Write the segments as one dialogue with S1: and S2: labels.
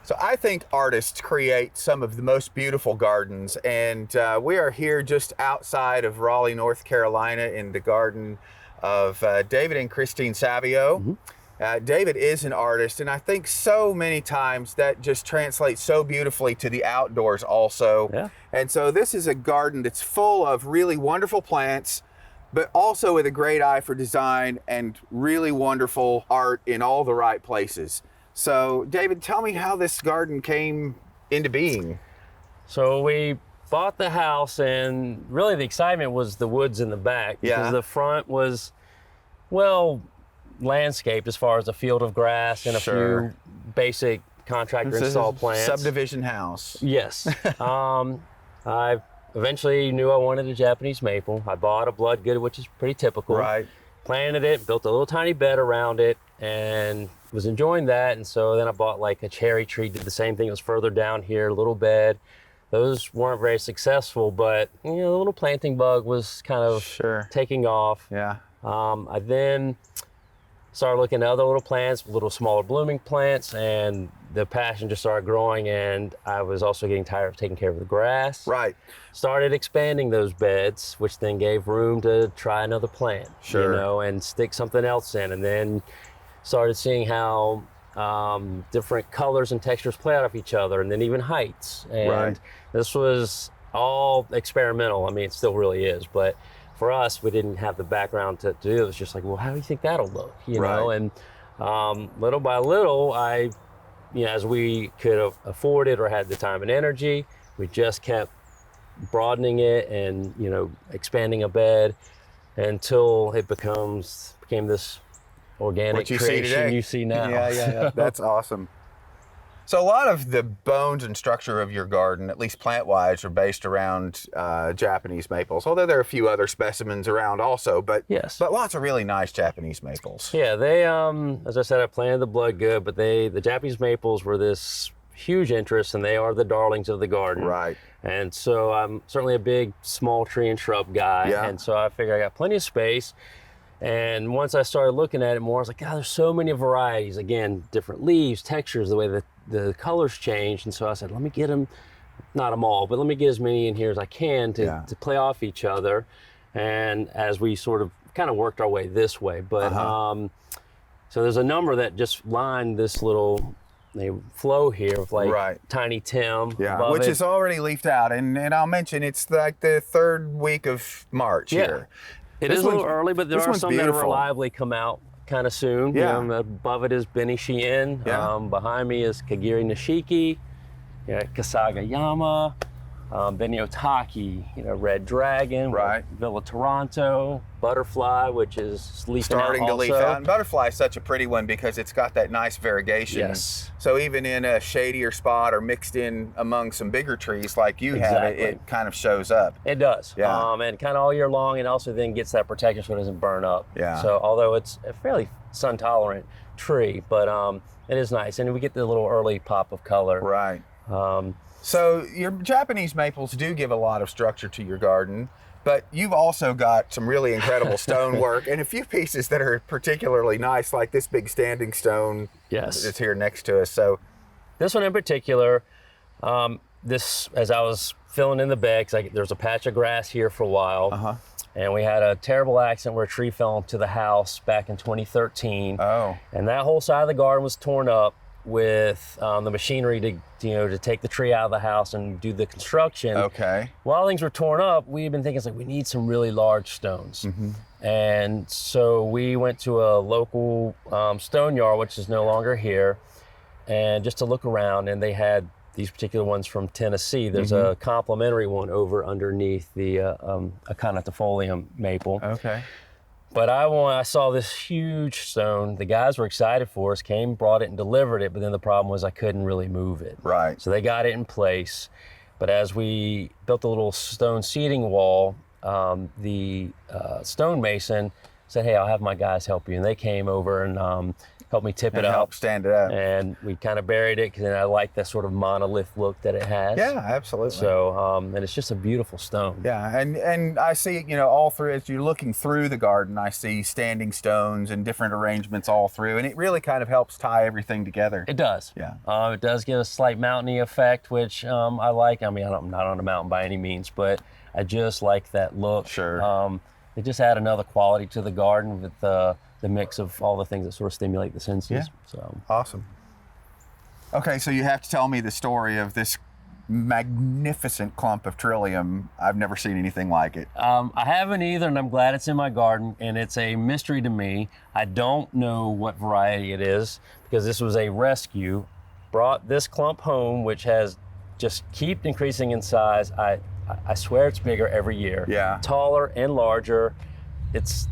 S1: So I think artists create some of the most beautiful gardens, and we are here just outside of Raleigh, North Carolina, in the garden of David and Christine Savio. David is an artist, and I think so many times that just translates so beautifully to the outdoors also.
S2: Yeah.
S1: And so this is a garden that's full of really wonderful plants, but also with a great eye for design and really wonderful art in all the right places. So, David, tell me how this garden came into being.
S2: So we bought the house, and really the excitement was the woods in the back. Because the front was, well, landscaped as far as a field of grass and a few basic contractor installed plants.
S1: Subdivision house.
S2: Yes. I eventually knew I wanted a Japanese maple. I bought a bloodgood, which is pretty typical.
S1: Right.
S2: Planted it, built a little tiny bed around it, and was enjoying that. And so then I bought like a cherry tree, did the same thing. It was further down here, a little bed. Those weren't very successful, but you know, the little planting bug was kind of taking off.
S1: Yeah.
S2: I then started looking at other little plants, little smaller blooming plants, and the passion just started growing, and I was also getting tired of taking care of the grass.
S1: Right.
S2: Started expanding those beds, which then gave room to try another plant, you know, and stick something else in, and then started seeing how different colors and textures play out of each other, and then even heights. And this was all experimental. I mean, it still really is, but for us, we didn't have the background to do it. It was just like, well, how do you think that'll look, you know? And little by little, as we could afford it or had the time and energy, we just kept broadening it and, you know, expanding a bed until it became this organic creation you see now.
S1: Yeah. That's awesome. So a lot of the bones and structure of your garden, at least plant-wise, are based around Japanese maples, although there are a few other specimens around also, but lots of really nice Japanese maples.
S2: Yeah, they, as I said, I planted the bloodgood, but the Japanese maples were this huge interest, and they are the darlings of the garden.
S1: Right.
S2: And so I'm certainly a big small tree and shrub guy, and so I figured I got plenty of space. And once I started looking at it more, I was like, God, there's so many varieties. Again, different leaves, textures, the way that the colors change. And so I said, let me get them, not them all, but let me get as many in here as I can to play off each other. And as we sort of kind of worked our way this way. But so there's a number that just line this little flow here with like Tiny Tim.
S1: Yeah, which is already leafed out. And I'll mention it's like the third week of March here.
S2: It is a little early, but there are some that reliably come out kind of soon.
S1: Yeah.
S2: You know, above it is Beni Shien. Behind me is Kagiri Nishiki, Kasagayama, Beni Otaki, Red Dragon, Villa Toronto, Butterfly, which is leafing
S1: starting
S2: out
S1: to
S2: also.
S1: Leaf out. And Butterfly is such a pretty one because it's got that nice variegation.
S2: Yes.
S1: So even in a shadier spot or mixed in among some bigger trees like you have, it kind of shows up.
S2: It does.
S1: Yeah.
S2: And kind of all year long, and also then gets that protection so it doesn't burn up.
S1: Yeah.
S2: So although it's a fairly sun tolerant tree, but it is nice, and we get the little early pop of color.
S1: Right. So your Japanese maples do give a lot of structure to your garden, but you've also got some really incredible stonework and a few pieces that are particularly nice, like this big standing stone that's here next to us. So
S2: this one in particular, this, as I was filling in the bed, because there's a patch of grass here for a while, and we had a terrible accident where a tree fell into the house back in 2013.
S1: Oh.
S2: And that whole side of the garden was torn up with the machinery to take the tree out of the house and do the construction.
S1: Okay.
S2: While things were torn up, we had been thinking, we need some really large stones. And so we went to a local stone yard, which is no longer here, and just to look around, and they had these particular ones from Tennessee. There's a complementary one over underneath the Aconitifolium maple.
S1: Okay.
S2: But I saw this huge stone. The guys were excited for us, came, brought it, and delivered it. But then the problem was I couldn't really move it.
S1: Right.
S2: So they got it in place. But as we built a little stone seating wall, the stonemason said, hey, I'll have my guys help you. And they came over and helped me tip it
S1: and
S2: up.
S1: help stand it up.
S2: And we kind of buried it because I like that sort of monolith look that it has.
S1: Yeah, absolutely.
S2: So, and it's just a beautiful stone.
S1: Yeah, and I see, all through, as you're looking through the garden, I see standing stones and different arrangements all through, and it really kind of helps tie everything together.
S2: It does.
S1: Yeah.
S2: It does give a slight mountainy effect, which I like. I mean, I'm not on a mountain by any means, but I just like that look.
S1: Sure.
S2: It just add another quality to the garden with the mix of all the things that sort of stimulate the senses.
S1: Yeah.
S2: So
S1: awesome. Okay, so you have to tell me the story of this magnificent clump of trillium. I've never seen anything like it.
S2: I haven't either, and I'm glad it's in my garden, and it's a mystery to me. I don't know what variety it is because this was a rescue. Brought this clump home, which has just kept increasing in size. I swear it's bigger every year.
S1: Yeah.
S2: Taller and larger. It's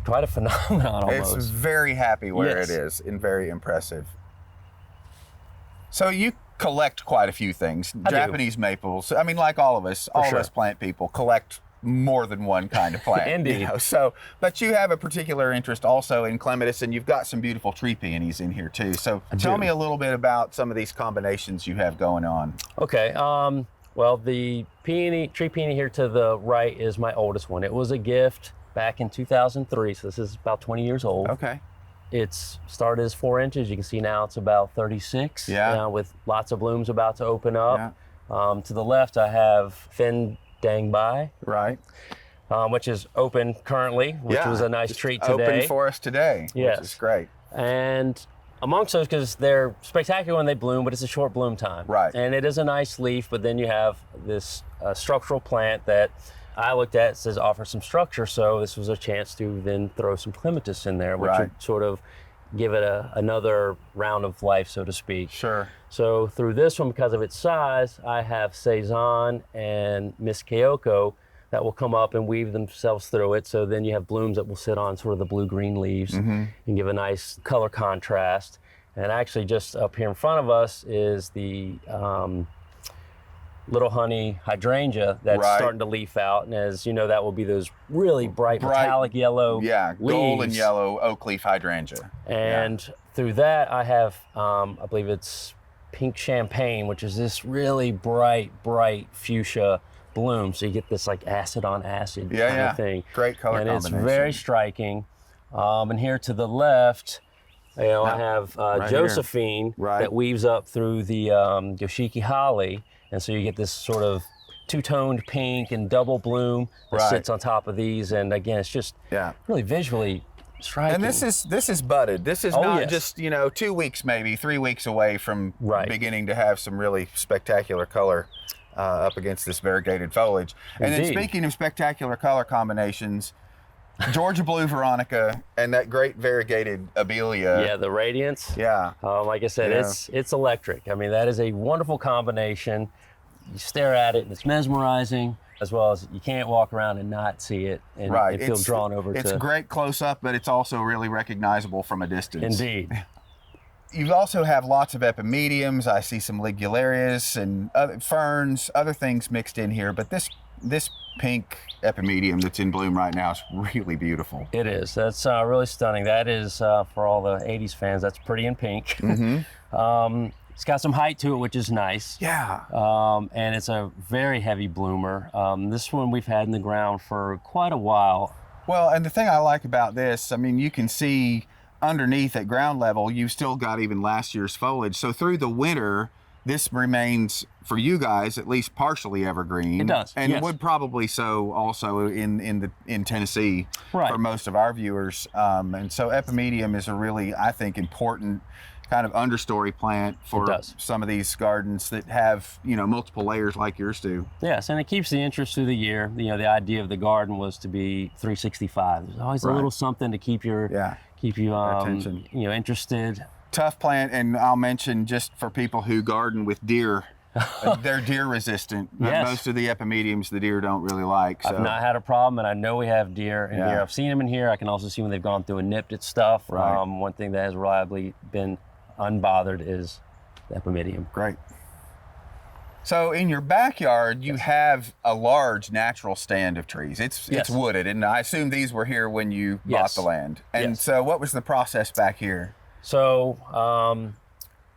S2: quite a phenomenon almost.
S1: It's very happy where
S2: Yes.
S1: it is and very impressive. So you collect quite a few things.
S2: I do.
S1: Japanese maples. I mean, like all of us, all of
S2: sure.
S1: us plant people collect more than one kind of plant.
S2: Indeed.
S1: But you have a particular interest also in clematis, and you've got some beautiful tree peonies in here too. So tell me a little bit about some of these combinations you have going on.
S2: Okay. Well, the tree peony here to the right is my oldest one. It was a gift back in 2003, so this is about 20 years old.
S1: Okay.
S2: It's started as 4 inches. You can see now it's about 36.
S1: Yeah.
S2: With lots of blooms about to open up.
S1: Yeah.
S2: To the left, I have Fin Dang Bai,
S1: Right.
S2: which is open currently, which was a nice treat today.
S1: Open for us today,
S2: Yes.
S1: which is great.
S2: And amongst those, because they're spectacular when they bloom, but it's a short bloom time.
S1: Right.
S2: And it is a nice leaf, but then you have this structural plant that I looked at, it says offer some structure, so this was a chance to then throw some clematis in there, which
S1: Right.
S2: would sort of give it another round of life, so to speak.
S1: Sure.
S2: So through this one, because of its size, I have Cezanne and Miss Kyoko that will come up and weave themselves through it. So then you have blooms that will sit on sort of the blue-green leaves and give a nice color contrast. And actually just up here in front of us is the Little Honey hydrangea that's
S1: Right.
S2: starting to leaf out. And as you know, that will be those really bright metallic yellow
S1: gold
S2: leaves.
S1: and yellow oak leaf hydrangea.
S2: And through that, I have, I believe it's pink champagne, which is this really bright fuchsia bloom. So you get this like acid on acid kind of thing.
S1: Great color
S2: and
S1: combination.
S2: it's very striking. And here to the left, I have Josephine that weaves up through the Yoshiki holly. And so you get this sort of two-toned pink and double bloom that sits on top of these. And again, it's just really visually striking.
S1: And this is budded. This is not just 2 weeks, maybe 3 weeks away from beginning to have some really spectacular color up against this variegated foliage. And then speaking of spectacular color combinations, Georgia Blue Veronica and that great variegated Abelia.
S2: Yeah, the radiance.
S1: Yeah.
S2: Like I said, it's electric. I mean, that is a wonderful combination. You stare at it and it's mesmerizing, as well as you can't walk around and not see it and feel drawn over to it.
S1: It's great close up, but it's also really recognizable from a distance.
S2: Indeed.
S1: You also have lots of epimediums. I see some ligularias and other ferns, other things mixed in here, but this pink epimedium that's in bloom right now is really beautiful.
S2: It is. That's really stunning. That is, for all the 80s fans, that's pretty in pink. It's got some height to it, which is nice.
S1: Yeah.
S2: And it's a very heavy bloomer. This one we've had in the ground for quite a while.
S1: Well, and the thing I like about this, I mean, you can see underneath at ground level, you've still got even last year's foliage. So through the winter, this remains, for you guys, at least partially evergreen.
S2: It does,
S1: and
S2: yes.
S1: would probably so also in Tennessee for most of our viewers. And so epimedium is a really, I think, important kind of understory plant for some of these gardens that have, multiple layers like yours do.
S2: Yes, and it keeps the interest through the year. The idea of the garden was to be 365. There's always a little something to keep you
S1: attention.
S2: Interested.
S1: Tough plant, and I'll mention just for people who garden with deer, they're deer resistant.
S2: Yes.
S1: Most of the epimediums the deer don't really like. So.
S2: I've not had a problem, and I know we have deer in here. I've seen them in here. I can also see when they've gone through and nipped at stuff. One thing that has reliably been unbothered is the epimedium.
S1: Great. So in your backyard, you have a large natural stand of trees. It's wooded, and I assume these were here when you bought the land. And so what was the process back here?
S2: So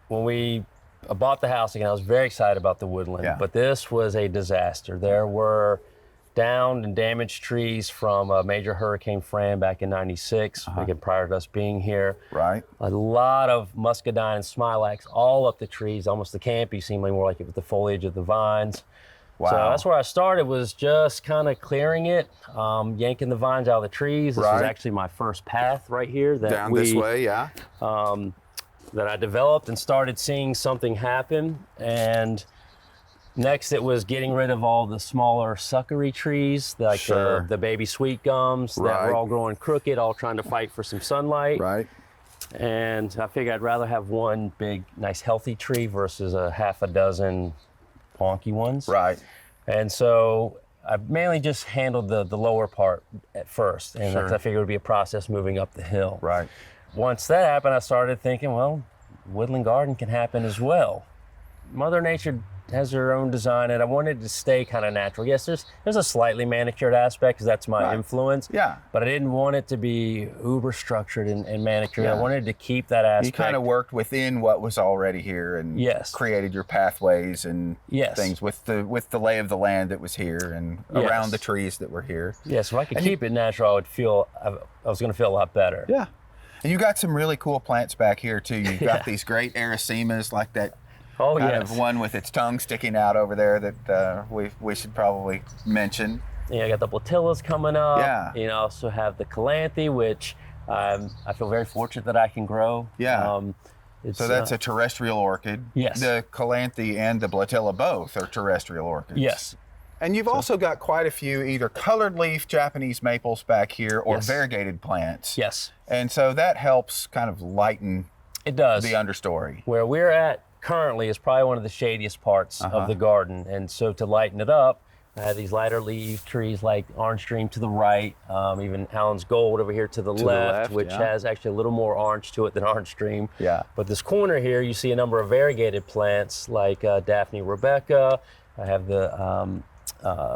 S2: when we bought the house again, I was very excited about the woodland, but this was a disaster. There were downed and damaged trees from a major Hurricane Fran back in '96, again, prior to us being here.
S1: Right.
S2: A lot of muscadine and smilax all up the trees, almost the canopy seemed more like it with the foliage of the vines. Wow. So that's where I started, was just kind of clearing it, yanking the vines out of the trees. This was actually my first path right here.
S1: Down this way,
S2: that I developed and started seeing something happen. And next, it was getting rid of all the smaller suckery trees, like the baby sweet gums that were all growing crooked, all trying to fight for some sunlight.
S1: Right.
S2: And I figured I'd rather have one big, nice, healthy tree versus a half a dozen wonky ones.
S1: Right.
S2: And so I mainly just handled the lower part at first, and I figured it would be a process moving up the hill.
S1: Right.
S2: Once that happened, I started thinking, well, woodland garden can happen as well. Mother Nature has her own design, and I wanted to stay kind of natural. Yes, there's a slightly manicured aspect because that's my influence.
S1: Yeah.
S2: But I didn't want it to be uber structured and manicured. I wanted to keep that aspect.
S1: You kind of worked within what was already here and created your pathways and things with the lay of the land that was here and around the trees that were here.
S2: Yes, if I could keep it natural, I was going to feel a lot better.
S1: Yeah. And you got some really cool plants back here too. You've got these great ericemas, like that kind of one with its tongue sticking out over there that we should probably mention.
S2: Yeah, I got the platillas coming up.
S1: Yeah.
S2: You know, I also have the calanthe, which I feel very fortunate that I can grow.
S1: Yeah. So that's a terrestrial orchid.
S2: Yes.
S1: The calanthe and the platilla both are terrestrial orchids.
S2: Yes.
S1: And you've also got quite a few either colored leaf Japanese maples back here or variegated plants.
S2: Yes.
S1: And so that helps kind of lighten
S2: the
S1: understory.
S2: Where we're at currently is probably one of the shadiest parts of the garden. And so to lighten it up, I have these lighter leaf trees like Orange Dream to the right, even Allen's Gold over here to the left, which has actually a little more orange to it than Orange Dream.
S1: Yeah.
S2: But this corner here, you see a number of variegated plants like Daphne Rebecca. I have the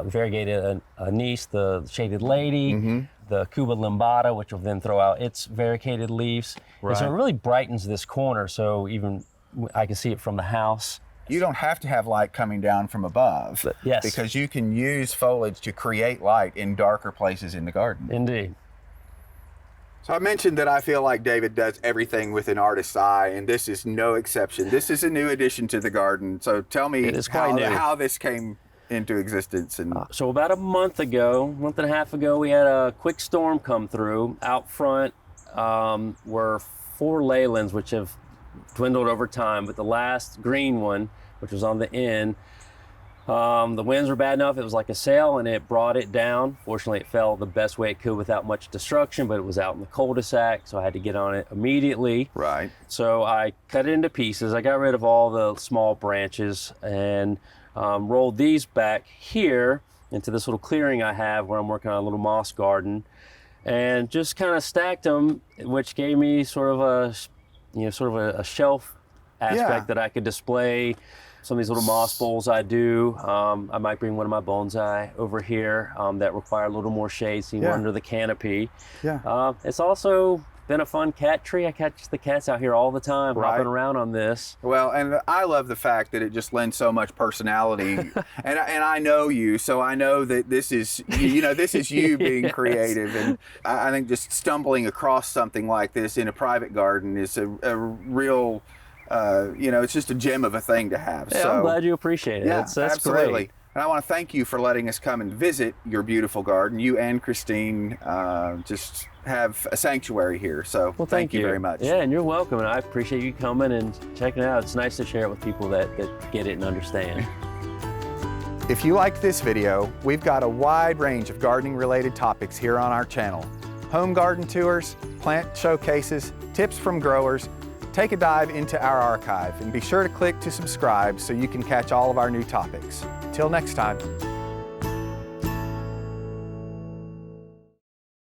S2: variegated anise, the shaded lady, the Cuba limbata, which will then throw out its variegated leaves. And so it really brightens this corner, so even I can see it from the house.
S1: You don't have to have light coming down from above. Because you can use foliage to create light in darker places in the garden.
S2: Indeed.
S1: So I mentioned that I feel like David does everything with an artist's eye, and this is no exception. This is a new addition to the garden. So tell me how this came into existence. And
S2: so about a month and a half ago, we had a quick storm come through. Out front were 4 leylands, which have dwindled over time, but the last green one, which was on the end, the winds were bad enough, it was like a sail, and it brought it down. Fortunately, it fell the best way it could without much destruction, but it was out in the cul-de-sac, so I had to get on it immediately.
S1: Right.
S2: So I cut it into pieces. I got rid of all the small branches and rolled these back here into this little clearing I have where I'm working on a little moss garden, and just kind of stacked them, which gave me sort of a shelf aspect that I could display some of these little moss bowls I do. I might bring one of my bonsai over here that require a little more shade, so you under the canopy.
S1: Yeah.
S2: It's also been a fun cat tree. I catch the cats out here all the time, hopping around on this.
S1: Well, and I love the fact that it just lends so much personality. and I know you, so I know that this is, this is you being creative. And I think just stumbling across something like this in a private garden is a real, it's just a gem of a thing to have.
S2: Yeah,
S1: so,
S2: I'm glad you appreciate it.
S1: Yeah,
S2: that's
S1: absolutely.
S2: Great.
S1: And I want to thank you for letting us come and visit your beautiful garden. You and Christine just have a sanctuary here, so thank you very much.
S2: Yeah, and you're welcome, and I appreciate you coming and checking it out. It's nice to share it with people that get it and understand.
S1: If you liked this video, we've got a wide range of gardening related topics here on our channel. Home garden tours, plant showcases, tips from growers. Take a dive into our archive and be sure to click to subscribe so you can catch all of our new topics. Till next time.